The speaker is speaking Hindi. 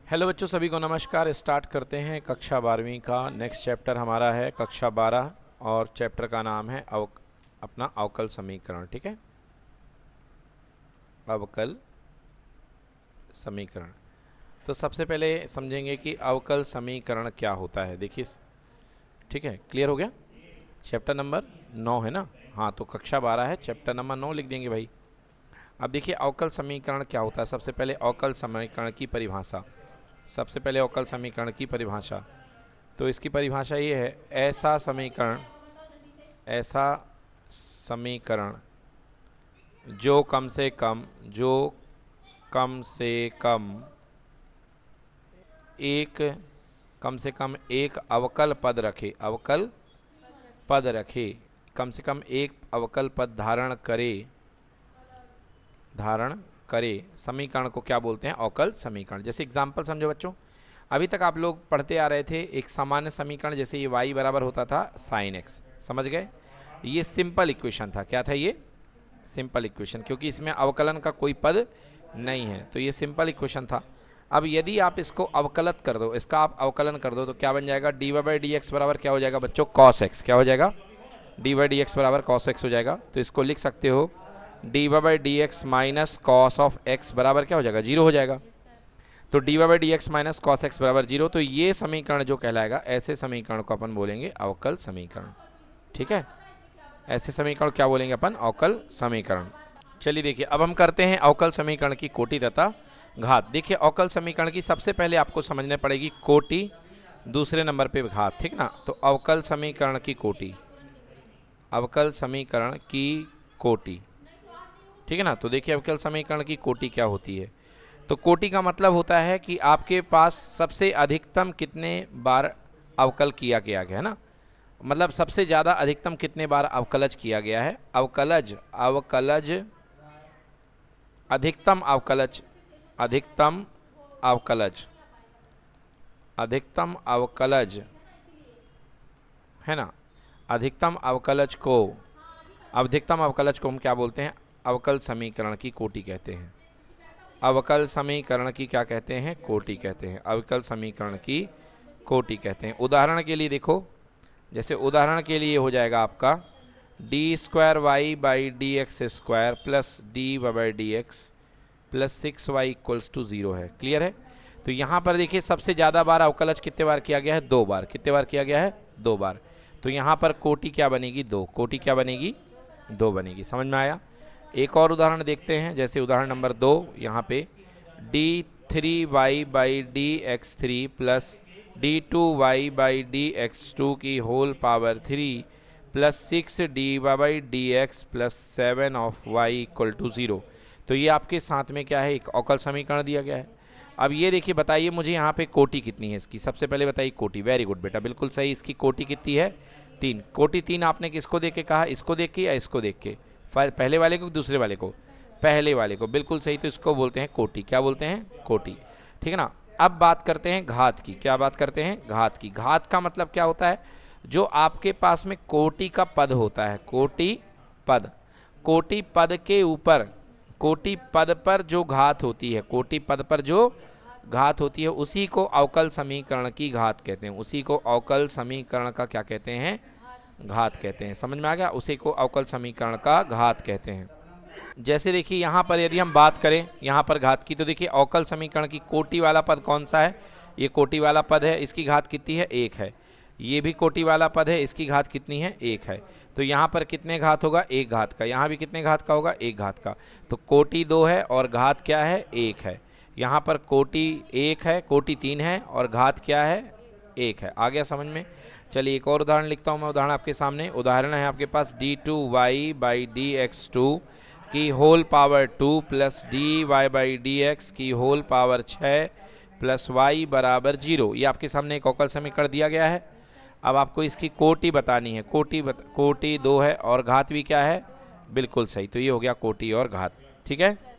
हेलो बच्चों, सभी को नमस्कार। स्टार्ट करते हैं कक्षा 12वीं का नेक्स्ट चैप्टर हमारा है कक्षा 12 और चैप्टर का नाम है अपना अवकल समीकरण। ठीक है, अवकल समीकरण। तो सबसे पहले समझेंगे कि अवकल समीकरण क्या होता है। देखिए, ठीक है, क्लियर हो गया। चैप्टर नंबर 9 है ना। हाँ, तो कक्षा 12 है, चैप्टर नंबर 9 लिख देंगे भाई। अब देखिए अवकल समीकरण क्या होता है। सबसे पहले अवकल समीकरण की परिभाषा। सबसे पहले अवकल समीकरण की परिभाषा, तो इसकी परिभाषा ये है, ऐसा समीकरण जो कम से कम एक अवकल पद रखे, कम से कम एक अवकल पद धारण करे समीकरण को क्या बोलते हैं? अवकल समीकरण। जैसे एग्जाम्पल समझो बच्चों, अभी तक आप लोग पढ़ते आ रहे थे एक सामान्य समीकरण, जैसे ये y बराबर होता था साइन एक्स, समझ गए। ये सिंपल इक्वेशन था। क्या था ये? सिंपल इक्वेशन, क्योंकि इसमें अवकलन का कोई पद नहीं है, तो ये सिंपल इक्वेशन था। अब यदि आप इसको अवकलित कर दो, इसका आप अवकलन कर दो, तो क्या बन जाएगा? dy बाई डी एक्स बराबर क्या हो जाएगा बच्चों? Cos x. क्या हो जाएगा? dy बाई डी एक्स बराबर कॉस एक्स हो जाएगा। तो इसको लिख सकते हो dy by d x minus cos of x बराबर क्या हो जाएगा? 0 हो जाएगा। तो dy by d x minus cos x बराबर 0। तो ये समीकरण जो कहलाएगा, ऐसे समीकरण को अपन बोलेंगे अवकल समीकरण। ठीक है, ऐसे समीकरण क्या बोलेंगे अपन? अवकल समीकरण। चलिए देखिए, अब हम करते हैं अवकल समीकरण की कोटि तथा घात। देखिए अवकल समीकरण की सबसे पहले आपको समझने पड़ेगी कोटि, दूसरे नंबर पे घात। ठीक ना। तो अवकल समीकरण की कोटि, अवकल समीकरण की कोटि, ठीक है ना। तो देखिए अवकल समीकरण की कोटि क्या होती है। तो कोटि का मतलब होता है कि आपके पास सबसे अधिकतम कितने बार अवकल किया गया है ना, मतलब सबसे ज़्यादा अधिकतम कितने बार अवकलज किया गया है। अवकलज अधिकतम अवकलज है ना। अधिकतम अवकलज को हम क्या बोलते हैं? अवकल समीकरण की कोटि कहते हैं। अवकल समीकरण की क्या कहते हैं? कोटि कहते हैं। अवकल समीकरण की कोटि कहते हैं। उदाहरण के लिए देखो, जैसे उदाहरण के लिए हो जाएगा आपका d square y by d x square plus d y by d x plus 6y equals to 0 है। क्लियर है। तो यहाँ पर देखिए सबसे ज़्यादा बार अवकलज कितने बार किया गया है? 2 बार। कितने बार किया गया है? 2 बार। तो यहाँ पर कोटि क्या बनेगी? 2। कोटि क्या बनेगी? 2 बनेगी। समझ में आया। एक और उदाहरण देखते हैं, जैसे उदाहरण नंबर 2, यहाँ पे d 3y by d x 3 plus d 2y by d x 2 की whole power 3 plus 6 dy by d x plus 7 of y equal to 0। तो ये आपके साथ में क्या है? एक अवकल समीकरण दिया गया है। अब ये देखिए, बताइए मुझे यहाँ पे कोटि कितनी है इसकी। सबसे पहले बताइए कोटि। वेरी गुड बेटा, बिल्कुल सही। इसकी कोटि कितनी है? 3। कोटि 3 आपने किसको देख के कहा? इसको देख के या इसको देख के? पहले वाले को, दूसरे वाले को? पहले वाले को। बिल्कुल सही। तो इसको बोलते हैं कोटि। क्या बोलते हैं? कोटि। ठीक है ना। अब बात करते हैं घात की। क्या बात करते हैं? घात की। घात का मतलब क्या होता है? जो आपके पास में कोटि का पद होता है, कोटि पद के ऊपर, कोटि पद पर जो घात होती है, कोटि पद पर जो घात होती है, उसी को अवकल समीकरण की घात कहते हैं। उसी को अवकल समीकरण का क्या कहते हैं? घात कहते हैं। समझ में आ गया। उसी को अवकल समीकरण का घात कहते हैं। जैसे देखिए यहाँ पर यदि हम बात करें यहाँ पर घात की, तो देखिए अवकल समीकरण की कोटि वाला पद कौन सा है? ये कोटि वाला पद है। इसकी घात कितनी है? 1 है। ये भी कोटि वाला पद है। इसकी घात कितनी है? 1 है। तो यहाँ पर कितने घात होगा? 1 घात का। यहाँ भी कितने घात का होगा? 1 घात का। तो कोटि 2 है और घात क्या है? 1 है। यहाँ पर कोटि 1 है, कोटि 3 है और घात क्या है? 1 है। आ गया समझ में। चलिए एक और उदाहरण लिखता हूँ मैं। उदाहरण आपके सामने, उदाहरण है आपके पास d2y बाई डी एक्स 2 की whole power 2 plus dy by d x की होल पावर 6 प्लस y बराबर 0। ये आपके सामने एक अवकल समीकरण दिया गया है। अब आपको इसकी कोटि बतानी है। कोटि 2 है और घात भी क्या है? बिल्कुल सही। तो ये हो गया कोटि और घात। ठीक है।